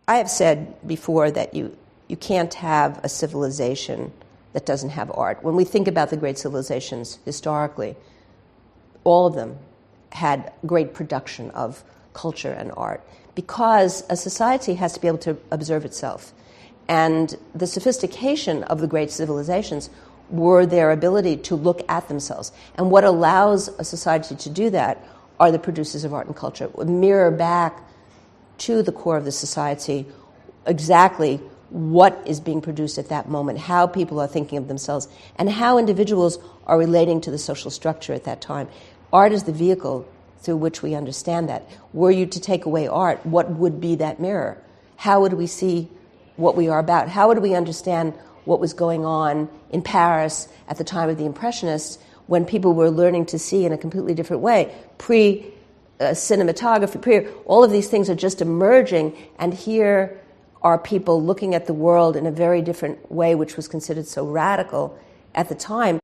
I have said before that you can't have a civilization that doesn't have art. When we think about the great civilizations historically, all of them had great production of culture and art because a society has to be able to observe itself. And the sophistication of the great civilizations were their ability to look at themselves. And what allows a society to do that are the producers of art and culture. It would mirror back to the core of the society exactly what is being produced at that moment, how people are thinking of themselves, and how individuals are relating to the social structure at that time. Art is the vehicle through which we understand that. Were you to take away art, what would be that mirror? How would we see what we are about? How would we understand what was going on in Paris at the time of the Impressionists when people were learning to see in a completely different way? Pre-cinematography, all of these things are just emerging, and here are people looking at the world in a very different way, which was considered so radical at the time.